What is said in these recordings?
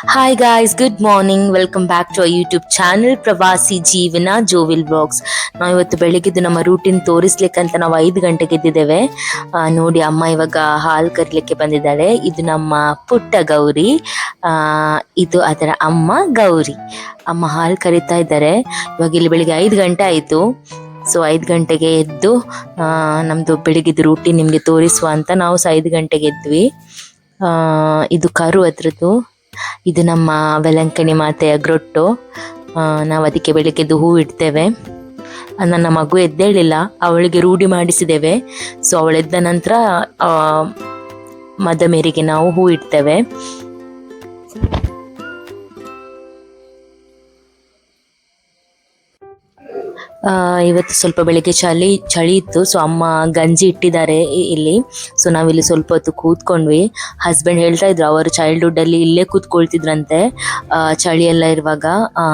Hi guys, good morning. Welcome back to our YouTube channel ಪ್ರವಾಸಿ ಜೀವನ ಜೋವಿಲ್ blogs. ನಾವು ಇವತ್ತು ಬೆಳಿಗ್ಗೆದ್ದು ನಮ್ಮ ರೂಟೀನ್ ತೋರಿಸ್ಲಿಕ್ಕಂತ ನಾವು 5 ಗಂಟೆಗೆ ಎದ್ದಿದ್ದೇವೆ. ನೋಡಿ ಅಮ್ಮ ಇವಾಗ ಹಾಲು ಕರಿಲಿಕ್ಕೆ ಬಂದಿದ್ದಾಳೆ. ಇದು ನಮ್ಮ ಪುಟ್ಟ ಗೌರಿ, ಇದು ಅದರ ಅಮ್ಮ ಗೌರಿ. ಅಮ್ಮ ಹಾಲು ಕರಿತಾ ಇದ್ದಾರೆ. ಇವಾಗ ಇಲ್ಲಿ ಬೆಳಿಗ್ಗೆ 5 ಗಂಟೆ ಆಯಿತು. ಸೊ 5 ಗಂಟೆಗೆ ಎದ್ದು ನಮ್ಮದು ಬೆಳಿಗ್ಗೆದ್ದು ರೂಟೀನ್ ನಿಮಗೆ ತೋರಿಸುವ ಅಂತ ನಾವು ಸಹ 5 ಗಂಟೆಗೆ ಎದ್ವಿ. ಇದು ಕರು ಅದ್ರದ್ದು. ಇದು ನಮ್ಮ ವೆಲಂಕಣಿ ಮಾತೆಯ ಗ್ರೊಟ್ಟು. ನಾವು ಅದಕ್ಕೆ ಬೆಳಿಗ್ಗೆದ್ದು ಹೂ ಇಡ್ತೇವೆ. ನನ್ನ ಮಗು ಎದ್ದೇಳಿಲ್ಲ, ಅವಳಿಗೆ ರೂಢಿ ಮಾಡಿಸಿದ್ದೇವೆ. ಸೊ ಅವಳೆದ್ದ ನಂತರ ಮದ ಮೇರೆಗೆ ನಾವು ಹೂ ಇಡ್ತೇವೆ. ಇವತ್ತು ಸ್ವಲ್ಪ ಬೆಳಿಗ್ಗೆ ಚಳಿ ಇತ್ತು. ಸೊ ಅಮ್ಮ ಗಂಜಿ ಇಟ್ಟಿದ್ದಾರೆ ಇಲ್ಲಿ. ಸೊ ನಾವಿಲ್ಲಿ ಸ್ವಲ್ಪ ಹೊತ್ತು ಕೂತ್ಕೊಂಡ್ವಿ. ಹಸ್ಬೆಂಡ್ ಹೇಳ್ತಾ ಇದ್ರು ಅವರು ಚೈಲ್ಡ್ಹುಡ್ ಅಲ್ಲಿ ಇಲ್ಲೇ ಕೂತ್ಕೊಳ್ತಿದ್ರಂತೆ ಚಳಿ ಎಲ್ಲ ಇರುವಾಗ.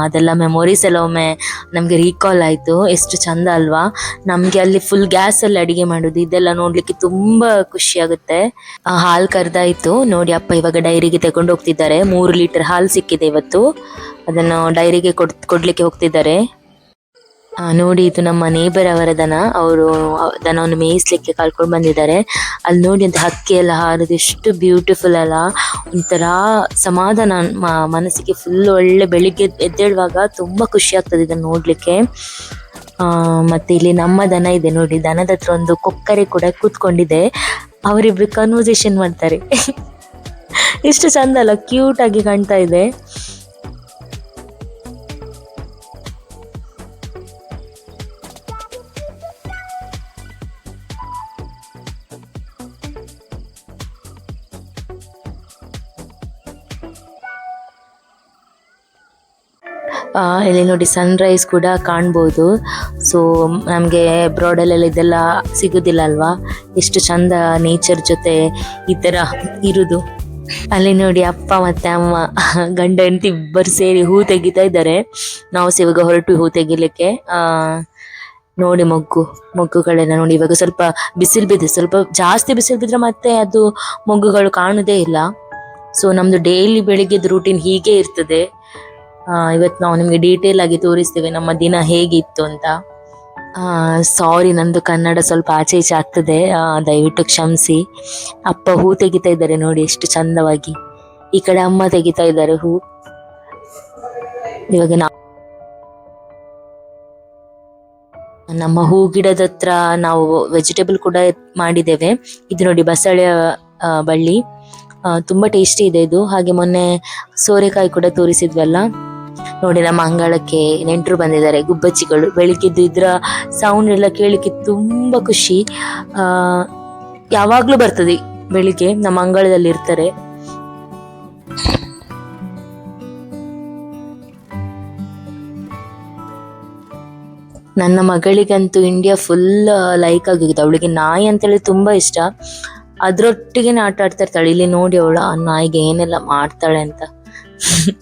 ಅದೆಲ್ಲ ಮೆಮೊರೀಸ್ ಎಲ್ಲ ಒಮ್ಮೆ ನಮ್ಗೆ ರೀಕಾಲ್ ಆಯ್ತು. ಎಷ್ಟು ಚಂದ ಅಲ್ವಾ. ನಮ್ಗೆ ಅಲ್ಲಿ ಫುಲ್ ಗ್ಯಾಸ್ ಅಲ್ಲಿ ಅಡಿಗೆ ಮಾಡೋದು ಇದೆಲ್ಲ ನೋಡ್ಲಿಕ್ಕೆ ತುಂಬಾ ಖುಷಿ ಆಗುತ್ತೆ. ಹಾಲು ಕರೆದಾಯ್ತು. ನೋಡಿ ಅಪ್ಪ ಇವಾಗ ಡೈರಿಗೆ ತಗೊಂಡು ಹೋಗ್ತಿದ್ದಾರೆ. 3 ಲೀಟರ್ ಹಾಲು ಸಿಕ್ಕಿದೆ ಇವತ್ತು. ಅದನ್ನು ಡೈರಿಗೆ ಕೊಡ್ಲಿಕ್ಕೆ ಹೋಗ್ತಿದ್ದಾರೆ. ನೋಡಿ ಇದು ನಮ್ಮ ನೇಬರ್ ಅವರ ದನ. ಅವರು ದನವನ್ನು ಮೇಯಿಸ್ಲಿಕ್ಕೆ ಕರ್ಕೊಂಡು ಬಂದಿದ್ದಾರೆ. ಅಲ್ಲಿ ನೋಡಿ ಅಂತ ಹಕ್ಕಿ ಎಲ್ಲ ಹಾರೋದು ಎಷ್ಟು ಬ್ಯೂಟಿಫುಲ್ ಅಲ್ಲ. ಒಂಥರ ಸಮಾಧಾನ ಮನಸ್ಸಿಗೆ ಫುಲ್ ಒಳ್ಳೆ. ಬೆಳಿಗ್ಗೆ ಎದ್ದೇಳುವಾಗ ತುಂಬಾ ಖುಷಿ ಆಗ್ತದೆ ಇದನ್ನು ನೋಡ್ಲಿಕ್ಕೆ. ಮತ್ತೆ ಇಲ್ಲಿ ನಮ್ಮ ದನ ಇದೆ ನೋಡಿ. ದನದ ಹತ್ರ ಒಂದು ಕೊಕ್ಕರೆ ಕೂಡ ಕೂತ್ಕೊಂಡಿದೆ. ಅವರಿಬ್ರು ಕನ್ವರ್ಸೇಷನ್ ಮಾಡ್ತಾರೆ. ಎಷ್ಟು ಚಂದ ಅಲ್ಲ, ಕ್ಯೂಟ್ ಆಗಿ ಕಾಣ್ತಾ ಇದೆ. ಇಲ್ಲಿ ನೋಡಿ ಸನ್ರೈಸ್ ಕೂಡ ಕಾಣ್ಬೋದು. ಸೊ ನಮಗೆ ಬ್ರಾಡಲ್ಲೆಲ್ಲ ಇದೆಲ್ಲ ಸಿಗೋದಿಲ್ಲ ಅಲ್ವಾ. ಎಷ್ಟು ಚಂದ ನೇಚರ್ ಜೊತೆ ಈ ಥರ ಇರುವುದು. ಅಲ್ಲಿ ನೋಡಿ ಅಪ್ಪ ಮತ್ತೆ ಅಮ್ಮ ಗಂಡ ಹೆಂಡತಿ ಇಬ್ಬರು ಸೇರಿ ಹೂ ತೆಗಿತಾ ಇದ್ದಾರೆ. ನಾವು ಸಹ ಇವಾಗ ಹೊರಟು ಹೂ ತೆಗಿಲಿಕ್ಕೆ. ನೋಡಿ ಮೊಗ್ಗುಗಳೆಲ್ಲ ನೋಡಿ. ಇವಾಗ ಸ್ವಲ್ಪ ಬಿಸಿಲು ಬಿದ್ದಿದೆ. ಸ್ವಲ್ಪ ಜಾಸ್ತಿ ಬಿಸಿಲು ಬಿದ್ದರೆ ಮತ್ತೆ ಅದು ಮೊಗ್ಗುಗಳು ಕಾಣುದೇ ಇಲ್ಲ. ಸೊ ನಮ್ದು ಡೈಲಿ ಬೆಳಿಗ್ಗೆದು ರೂಟೀನ್ ಹೀಗೆ ಇರ್ತದೆ. ಇವತ್ತು ನಾವು ನಿಮಗೆ ಡೀಟೇಲ್ ಆಗಿ ತೋರಿಸ್ತೇವೆ ನಮ್ಮ ದಿನ ಹೇಗಿತ್ತು ಅಂತ. ಸಾರಿ, ನಂದು ಕನ್ನಡ ಸ್ವಲ್ಪ ಆಚೆ ಈಚೆ ಆಗ್ತದೆ, ದಯವಿಟ್ಟು ಕ್ಷಮಿಸಿ. ಅಪ್ಪ ಹೂ ತೆಗಿತಾ ಇದ್ದಾರೆ ನೋಡಿ ಎಷ್ಟು ಚಂದವಾಗಿ. ಈ ಕಡೆ ಅಮ್ಮ ತೆಗಿತಾ ಇದ್ದಾರೆ ಹೂ. ಇವಾಗ ನಮ್ಮ ಹೂ ಗಿಡದ ಹತ್ರ ನಾವು ವೆಜಿಟೇಬಲ್ ಕೂಡ ಮಾಡಿದ್ದೇವೆ. ಇದು ನೋಡಿ ಬಸಳೆಯ ಬಳ್ಳಿ, ತುಂಬಾ ಟೇಸ್ಟಿ ಇದೆ ಇದು. ಹಾಗೆ ಮೊನ್ನೆ ಸೋರೆಕಾಯಿ ಕೂಡ ತೋರಿಸಿದ್ವಲ್ಲ. ನೋಡಿ ನಮ್ಮ ಅಂಗಳಕ್ಕೆ ನೆಂಟರು ಬಂದಿದ್ದಾರೆ, ಗುಬ್ಬಚ್ಚಿಗಳು. ಬೆಳಿಗ್ಗೆದ್ದು ಇದ್ರ ಸೌಂಡ್ ಎಲ್ಲ ಕೇಳಿಕ್ಕೆ ತುಂಬಾ ಖುಷಿ. ಯಾವಾಗ್ಲೂ ಬರ್ತದೆ ಬೆಳಿಗ್ಗೆ, ನಮ್ಮ ಅಂಗಳದಲ್ಲಿ ಇರ್ತಾರೆ. ನನ್ನ ಮಗಳಿಗಂತೂ ಇಂಡಿಯಾ ಫುಲ್ ಲೈಕ್ ಆಗಿದೆ. ಅವಳಿಗೆ ನಾಯಿ ಅಂತೇಳಿ ತುಂಬಾ ಇಷ್ಟ. ಅದ್ರೊಟ್ಟಿಗೆ ಆಟ ಆಡ್ತಾ ಇರ್ತಾಳೆ. ಇಲ್ಲಿ ನೋಡಿ ಅವಳು ಆ ನಾಯಿಗೆ ಏನೆಲ್ಲ ಮಾಡ್ತಾಳೆ ಅಂತ.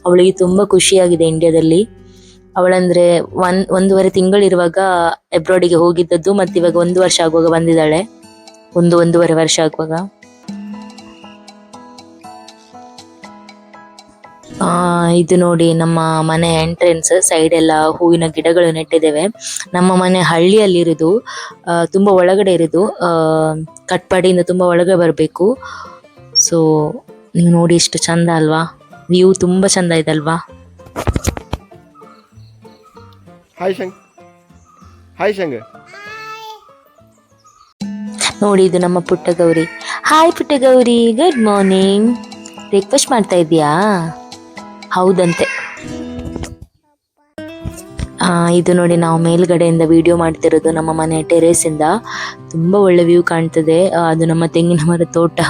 ಅವಳಿಗೆ ತುಂಬಾ ಖುಷಿಯಾಗಿದೆ ಇಂಡಿಯಾದಲ್ಲಿ. ಅವಳಂದ್ರೆ 1.5 ತಿಂಗಳಿರುವಾಗ ಅಬ್ರಾಡಿಗೆ ಹೋಗಿದ್ದದ್ದು. ಮತ್ತೆ ಇವಾಗ 1 ವರ್ಷ ಆಗುವಾಗ ಬಂದಿದ್ದಾಳೆ. 1.5 ವರ್ಷ ಆಗುವಾಗ. ಇದು ನೋಡಿ ನಮ್ಮ ಮನೆ ಎಂಟ್ರೆನ್ಸ್ ಸೈಡ್ ಎಲ್ಲ ಹೂವಿನ ಗಿಡಗಳು ನೆಟ್ಟಿದ್ದೇವೆ. ನಮ್ಮ ಮನೆ ಹಳ್ಳಿಯಲ್ಲಿ ಇರುದು, ತುಂಬಾ ಒಳಗಡೆ ಇರುದು. ಕಟ್ಪಾಡಿಯಿಂದ ತುಂಬಾ ಒಳಗೆ ಬರಬೇಕು. ಸೊ ನೀವು ನೋಡಿ ಎಷ್ಟು ಚಂದ ಅಲ್ವಾ. ವ್ಯೂ ತುಂಬಾ ಚಂದ ಇದೆ ಅಲ್ವಾ. ನೋಡಿ ಇದು ನಮ್ಮ ಪುಟ್ಟ ಗೌರಿ. ಹಾಯ್ ಪುಟ್ಟ ಗೌರಿ, ಗುಡ್ ಮಾರ್ನಿಂಗ್. ಬ್ರೇಕ್ಫಾಸ್ಟ್ ಮಾಡ್ತಾ ಇದೀಯಾ? ಹೌದಂತೆ. ಇದು ನೋಡಿ ನಾವು ಮೇಲ್ಗಡೆಯಿಂದ ವಿಡಿಯೋ ಮಾಡ್ತಿರೋದು ನಮ್ಮ ಮನೆ ಟೆರೇಸ್ ಇಂದ. ತುಂಬಾ ಒಳ್ಳೆ ವ್ಯೂ ಕಾಣ್ತದೆ. ಅದು ನಮ್ಮ ತೆಂಗಿನ ಮರ ತೋಟ.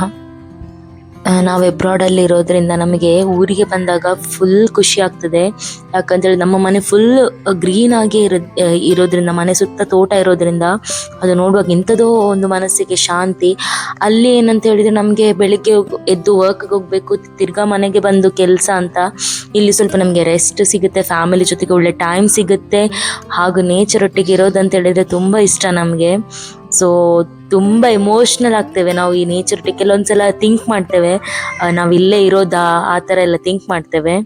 ನಾವು ಅಬ್ರಾಡ್ ಅಲ್ಲಿ ಇರೋದ್ರಿಂದ ನಮಗೆ ಊರಿಗೆ ಬಂದಾಗ ಫುಲ್ ಖುಷಿ ಆಗ್ತದೆ. ಯಾಕಂತೇಳಿ ನಮ್ಮ ಮನೆ ಫುಲ್ ಗ್ರೀನ್ ಆಗಿ ಇರೋದ್ರಿಂದ, ಮನೆ ಸುತ್ತ ತೋಟ ಇರೋದ್ರಿಂದ ಅದು ನೋಡುವಾಗ ಇಂಥದೋ ಒಂದು ಮನಸ್ಸಿಗೆ ಶಾಂತಿ. ಅಲ್ಲಿ ಏನಂತ ಹೇಳಿದ್ರೆ ನಮ್ಗೆ ಬೆಳಿಗ್ಗೆ ಎದ್ದು ವರ್ಕ್ಗೆ ಹೋಗ್ಬೇಕು, ತಿರ್ಗಾ ಮನೆಗೆ ಬಂದು ಕೆಲಸ ಅಂತ ಇಲ್ಲಿ ಸ್ವಲ್ಪ ನಮಗೆ ರೆಸ್ಟ್ ಸಿಗುತ್ತೆ, ಫ್ಯಾಮಿಲಿ ಜೊತೆಗೆ ಒಳ್ಳೆ ಟೈಮ್ ಸಿಗುತ್ತೆ, ಹಾಗೂ ನೇಚರ್ ಒಟ್ಟಿಗೆ ಇರೋದಂತ ಹೇಳಿದ್ರೆ ತುಂಬ ಇಷ್ಟ ನಮಗೆ. ಸೊ ತುಂಬ ಎಮೋಷ್ನಲ್ ಆಗ್ತೇವೆ ನಾವು ಈ ನೇಚರ್ ಒಟ್ಟಿಗೆ. ಕೆಲವೊಂದ್ಸಲ ಥಿಂಕ್ ಮಾಡ್ತೇವೆ ನಾವು ಇಲ್ಲೇ ಇರೋದಾ, ಆ ಥರ ಎಲ್ಲ ಥಿಂಕ್ ಮಾಡ್ತೇವೆ.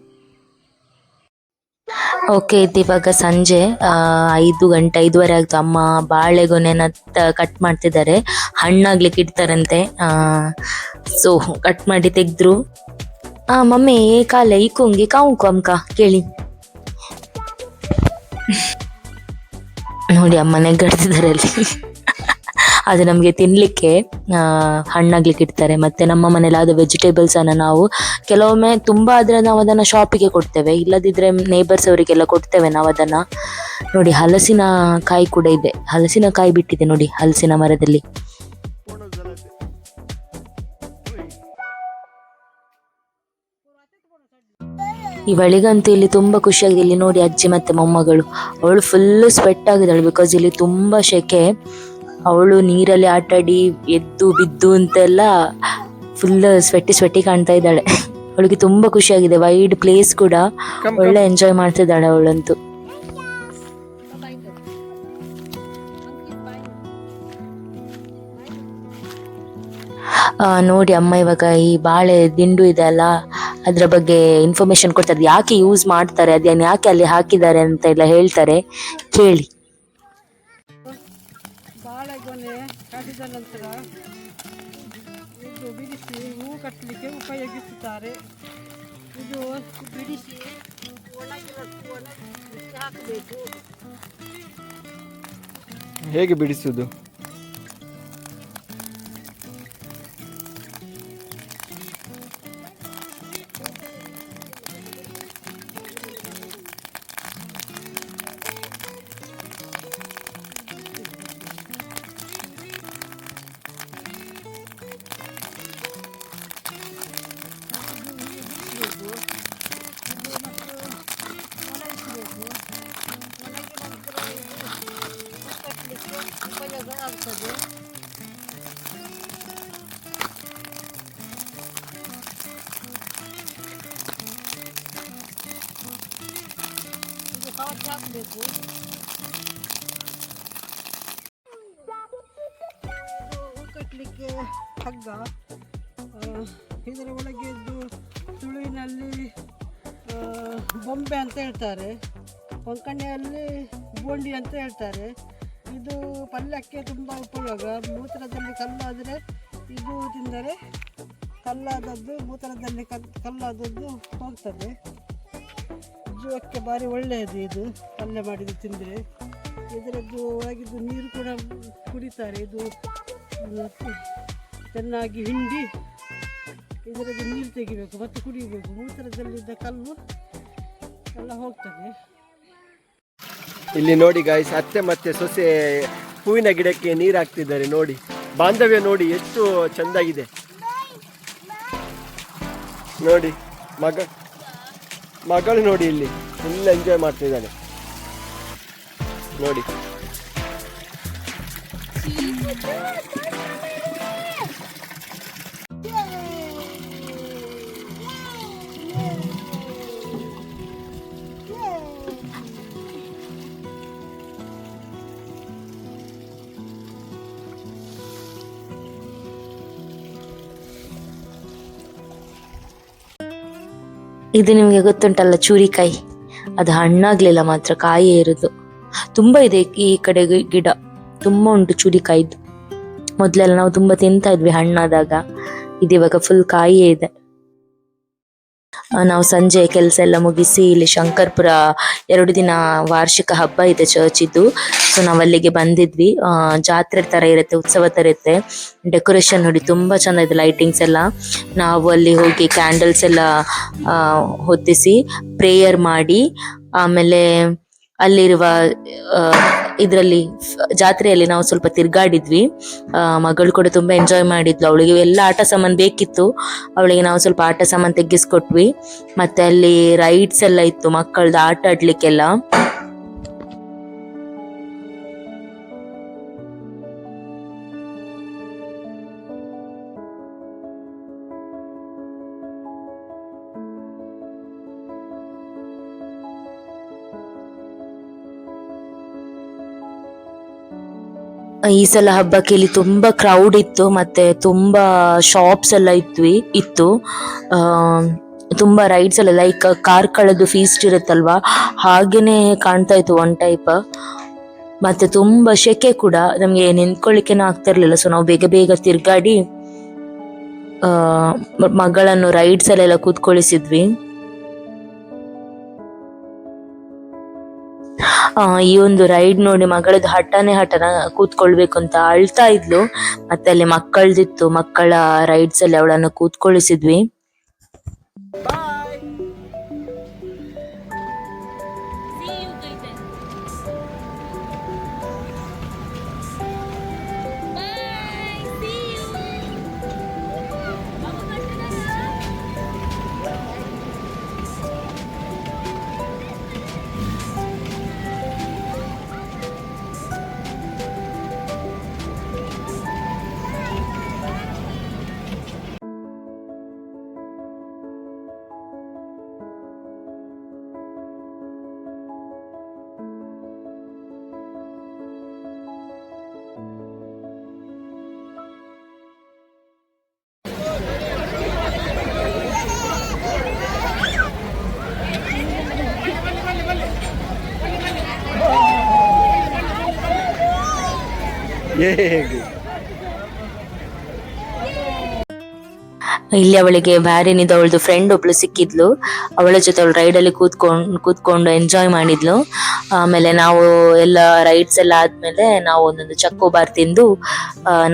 ಓಕೆ, ಇದು ಇವಾಗ ಸಂಜೆ 5 ಗಂಟೆ 5:30 ಆಗ್ತು. ಅಮ್ಮ ಬಾಳೆಗೊನೆನ ಕಟ್ ಮಾಡ್ತಿದ್ದಾರೆ, ಹಣ್ಣಾಗ್ಲಿಕ್ಕೆ ಇಡ್ತಾರಂತೆ. ಸೊ ಕಟ್ ಮಾಡಿ ತೆಗೆದ್ರು. ಮಮ್ಮಿ ಕಾಲೆ ಇಕ್ಕೊಂಗಿ ಕಾವುಕು ಅಮ್ಕ ಕೇಳಿ ನೋಡಿ ಅಮ್ಮ ನೆಗ್ಗಾಡ್ತಿದ್ದಾರೆ ಅಲ್ಲಿ. ಅದು ನಮಗೆ ತಿನ್ಲಿಕ್ಕೆ ಹಣ್ಣಾಗ್ಲಿಕ್ಕೆ ಇಡ್ತಾರೆ. ಮತ್ತೆ ನಮ್ಮ ಮನೇಲಿ ಆದ ವೆಜಿಟೇಬಲ್ಸ್ ಅನ್ನ ನಾವು ಕೆಲವೊಮ್ಮೆ ತುಂಬಾ ಆದ್ರೆ ನಾವು ಅದನ್ನ ಶಾಪಿಗೆ ಕೊಡ್ತೇವೆ, ಇಲ್ಲದಿದ್ರೆ ನೇಬರ್ಸ್ ಅವರಿಗೆಲ್ಲ ಕೊಡ್ತೇವೆ ನಾವು ಅದನ್ನ. ನೋಡಿ ಹಲಸಿನ ಕಾಯಿ ಕೂಡ ಇದೆ, ಹಲಸಿನ ಕಾಯಿ ಬಿಟ್ಟಿದೆ ನೋಡಿ ಹಲಸಿನ ಮರದಲ್ಲಿ. ಇವಳಿಗಂತೂ ಇಲ್ಲಿ ತುಂಬಾ ಖುಷಿಯಾಗಿದೆ. ಇಲ್ಲಿ ನೋಡಿ ಅಜ್ಜಿ ಮತ್ತೆ ಮೊಮ್ಮಗಳು, ಅವಳು ಫುಲ್ ಸ್ವೆಟ್ ಆಗಿದ್ದಾಳೆ ಬಿಕಾಸ್ ಇಲ್ಲಿ ತುಂಬಾ ಶೆಕೆ. ಅವಳು ನೀರಲ್ಲಿ ಆಟಾಡಿ ಎದ್ದು ಬಿದ್ದು ಅಂತೆಲ್ಲ ಫುಲ್ ಸ್ವೆಟ್ಟಿ ಕಾಣ್ತಾ ಇದ್ದಾಳೆ. ಅವಳಿಗೆ ತುಂಬಾ ಖುಷಿಯಾಗಿದೆ, ವೈಡ್ ಪ್ಲೇಸ್ ಕೂಡ, ಒಳ್ಳೆ ಎಂಜಾಯ್ ಮಾಡ್ತಿದ್ದಾಳೆ ಅವಳಂತೂ. ನೋಡಿ ಅಮ್ಮ ಇವಾಗ ಈ ಬಾಳೆ ದಿಂಡು ಇದೆ ಅಲ್ಲ, ಅದ್ರ ಬಗ್ಗೆ ಇನ್ಫಾರ್ಮೇಶನ್ ಕೊಡ್ತಾರೆ, ಯಾಕೆ ಯೂಸ್ ಮಾಡ್ತಾರೆ, ಅದೇನು ಯಾಕೆ ಅಲ್ಲಿ ಹಾಕಿದ್ದಾರೆ ಅಂತ ಎಲ್ಲ ಹೇಳ್ತಾರೆ, ಕೇಳಿ. ಬಾಳೆಗೊನೆ ಕಡಿದ ನಂತರ ಇದು ಬಿಡಿಸಿ ಹೂ ಕಟ್ಟಲಿಕ್ಕೆ ಉಪಯೋಗಿಸುತ್ತಾರೆ. ಇದು ಬಿಡಿಸಿ ಒಣಗಿಸಿ ಹಾಕಬೇಕು. ಹೇಗೆ ಬಿಡಿಸುವುದು? ಉಪಯೋಗ ಆಗ್ತದೆ. ಇದು ಕವಚ ಹಾಕಬೇಕು. ಹೂ ಕಟ್ಟಲಿಕ್ಕೆ ಹಗ್ಗ, ಇದರ ಒಳಗೆ ತುಳುವಿನಲ್ಲಿ ಬೊಂಬೆ ಅಂತ ಹೇಳ್ತಾರೆ, ಕೊಂಕಣಿಯಲ್ಲಿ ಬೋಂಡಿ ಅಂತ ಹೇಳ್ತಾರೆ. ಇದು ಪಲ್ಯಕ್ಕೆ ತುಂಬ ಉಪಯೋಗ. ಮೂತ್ರದಲ್ಲಿ ಕಲ್ಲಾದರೆ ಇದು ತಿಂದರೆ ಕಲ್ಲಾದದ್ದು ಮೂತ್ರದಲ್ಲಿ ಕಲ್ಲಾದದ್ದು ಹೋಗ್ತದೆ. ಜೀವಕ್ಕೆ ಭಾರಿ ಒಳ್ಳೆಯದು ಇದು ಪಲ್ಯ ಮಾಡಿದ್ದು ತಿಂದರೆ. ಇದರದ್ದು ಒಳಗಿದ್ದು ನೀರು ಕೂಡ ಕುಡಿತಾರೆ. ಇದು ಚೆನ್ನಾಗಿ ಹಿಂಡಿ ಇದರದ್ದು ನೀರು ತೆಗಿಬೇಕು ಮತ್ತು ಕುಡಿಯಬೇಕು. ಮೂತ್ರದಲ್ಲಿದ್ದ ಕಲ್ಲು ಎಲ್ಲ ಹೋಗ್ತದೆ. ಇಲ್ಲಿ ನೋಡಿ ಗಾಯ್ಸ್, ಅತ್ತೆ ಮತ್ತೆ ಸೊಸೆ ಹೂವಿನ ಗಿಡಕ್ಕೆ ನೀರು ಹಾಕ್ತಿದ್ದಾರೆ. ನೋಡಿ ಬಾಂಧವ್ಯ ನೋಡಿ ಎಷ್ಟು ಚೆಂದಾಗಿದೆ. ನೋಡಿ ಮಗಳು ನೋಡಿ ಇಲ್ಲಿ ಫುಲ್ ಎಂಜಾಯ್ ಮಾಡ್ತಿದ್ದಾಳೆ ನೋಡಿ. ಇದು ನಿಮಗೆ ಗೊತ್ತುಂಟಲ್ಲ ಚೂರಿಕಾಯಿ, ಅದು ಹಣ್ಣಾಗ್ಲಿಲ್ಲ ಮಾತ್ರ ಕಾಯೇ ಇರುದು. ತುಂಬಾ ಇದೆ ಈ ಕಡೆ ಗಿಡ, ತುಂಬಾ ಉಂಟು ಚೂರಿಕಾಯಿದ್ದು. ಮೊದ್ಲೆಲ್ಲ ನಾವು ತುಂಬಾ ತಿಂತಾ ಇದ್ವಿ ಹಣ್ಣಾದಾಗ, ಇದಿವಾಗ ಫುಲ್ ಕಾಯಿಯೇ ಇದೆ. ನಾವು ಸಂಜೆ ಕೆಲಸ ಎಲ್ಲ ಮುಗಿಸಿ ಇಲ್ಲಿ ಶಂಕರ್ಪುರ 2 ದಿನ ವಾರ್ಷಿಕ ಹಬ್ಬ ಇದೆ ಚರ್ಚ್ ಇದ್ದು. ಸೊ ನಾವು ಅಲ್ಲಿಗೆ ಬಂದಿದ್ವಿ. ಜಾತ್ರೆ ತರ ಇರುತ್ತೆ, ಉತ್ಸವ ತರ ಇರುತ್ತೆ. ಡೆಕೋರೇಷನ್ ನೋಡಿ ತುಂಬಾ ಚೆಂದ ಇದೆ, ಲೈಟಿಂಗ್ಸ್ ಎಲ್ಲ. ನಾವು ಅಲ್ಲಿ ಹೋಗಿ ಕ್ಯಾಂಡಲ್ಸ್ ಎಲ್ಲ ಹೊತ್ತಿಸಿ ಪ್ರೇಯರ್ ಮಾಡಿ, ಆಮೇಲೆ ಅಲ್ಲಿರುವ ಇದರಲ್ಲಿ ಜಾತ್ರೆಯಲ್ಲಿ ನಾವು ಸ್ವಲ್ಪ ತಿರ್ಗಾಡಿದ್ವಿ. ಮಗಳು ಕೂಡ ತುಂಬಾ ಎಂಜಾಯ್ ಮಾಡಿದ್ಲು. ಅವಳಿಗೆ ಎಲ್ಲ ಆಟ ಸಾಮಾನ್ ಬೇಕಿತ್ತು, ಅವಳಿಗೆ ನಾವು ಸ್ವಲ್ಪ ಆಟ ಸಾಮಾನ್ ತೆಗಿಸ್ಕೊಟ್ವಿ. ಮತ್ತೆ ಅಲ್ಲಿ ರೈಡ್ಸ್ ಎಲ್ಲ ಇತ್ತು ಮಕ್ಕಳದ್ದು ಆಟ ಆಡ್ಲಿಕ್ಕೆಲ್ಲ. ಈ ಸಲ ಹಬ್ಬಕ್ಕೆ ಇಲ್ಲಿ ತುಂಬಾ ಕ್ರೌಡ್ ಇತ್ತು, ಮತ್ತೆ ತುಂಬಾ ಶಾಪ್ಸ್ ಎಲ್ಲ ಇತ್ತು. ಆ, ತುಂಬಾ ರೈಡ್ಸ್ ಎಲ್ಲ ಲೈಕ್ ಕಾರ್ಕಳದ್ದು ಫೀಸ್ಟ್ ಇರುತ್ತಲ್ವಾ, ಹಾಗೇನೆ ಕಾಣ್ತಾ ಇತ್ತು ಒನ್ ಟೈಪ್. ಮತ್ತೆ ತುಂಬಾ ಶೆಕೆ ಕೂಡ, ನಮ್ಗೆ ನಿಂತ್ಕೊಳ್ಳಿಕ್ಕೆನೂ ಆಗ್ತಾ ಇರ್ಲಿಲ್ಲ. ಸೊ ನಾವು ಬೇಗ ಬೇಗ ತಿರ್ಗಾಡಿ ಮಗಳನ್ನು ರೈಡ್ಸ್ ಅಲ್ಲೆಲ್ಲ ಕೂತ್ಕೊಳಿಸಿದ್ವಿ. ಈ ಒಂದು ರೈಡ್ ನೋಡಿ ಮಗಳದ್ದು ಹಠನೇ ಕೂತ್ಕೊಳ್ಬೇಕು ಅಂತ ಅಳ್ತಾ ಇದ್ಲು. ಮತ್ತೆ ಅಲ್ಲಿ ಮಕ್ಕಳದಿತ್ತು, ಮಕ್ಕಳ ರೈಡ್ಸ್ ಅಲ್ಲಿ ಅವಳನ್ನು ಕೂತ್ಕೊಳಿಸಿದ್ವಿ. ಹೇಗೆ ಇಲ್ಲಿ ಅವಳಿಗೆ ಬ್ಯಾರಿನಿಂದ ಅವಳದು ಫ್ರೆಂಡ್ ಒಬ್ಳು ಸಿಕ್ಕಿದ್ಲು, ಅವಳ ಜೊತೆ ಅವಳು ರೈಡಲ್ಲಿ ಕೂತ್ಕೊಂಡು ಎಂಜಾಯ್ ಮಾಡಿದ್ಲು. ಆಮೇಲೆ ನಾವು ಎಲ್ಲ ರೈಡ್ಸ್ ಎಲ್ಲ ಆದ್ಮೇಲೆ ನಾವು ಒಂದೊಂದು ಚಕ್ಕೋಬಾರ್ ತಿಂದು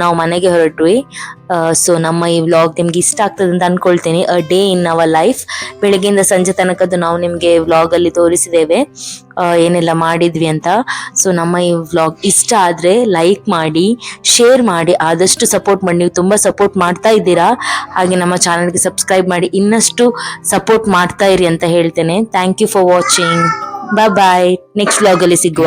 ನಾವು ಮನೆಗೆ ಹೊರಟ್ವಿ. ಸೊ ನಮ್ಮ ಈ ವ್ಲಾಗ್ ನಿಮ್ಗೆ ಇಷ್ಟ ಆಗ್ತದೆ ಅಂತ ಅನ್ಕೊಳ್ತೀನಿ. A day in our life, ಬೆಳಗ್ಗೆಯಿಂದ ಸಂಜೆ ತನಕದ್ದು ನಾವು ನಿಮ್ಗೆ ವ್ಲಾಗ್ ಅಲ್ಲಿ ತೋರಿಸಿದ್ದೇವೆ ಏನೆಲ್ಲ ಮಾಡಿದ್ವಿ ಅಂತ. ಸೊ ನಮ್ಮ ಈ ವ್ಲಾಗ್ ಇಷ್ಟ ಆದ್ರೆ ಲೈಕ್ ಮಾಡಿ, ಶೇರ್ ಮಾಡಿ, ಆದಷ್ಟು ಸಪೋರ್ಟ್ ಮಾಡಿ. ನೀವು ತುಂಬಾ ಸಪೋರ್ಟ್ ಮಾಡ್ತಾ ಇದ್ದೀರಾ, ಹಾಗೆ ನಮ್ಮ ಚಾನಲ್ಗೆ ಸಬ್ಸ್ಕ್ರೈಬ್ ಮಾಡಿ, ಇನ್ನಷ್ಟು ಸಪೋರ್ಟ್ ಮಾಡ್ತಾ ಇರಿ ಅಂತ ಹೇಳ್ತೇನೆ. Thank you for watching. Bye bye. Next vlog ಅಲ್ಲಿ ಸಿಗುವ.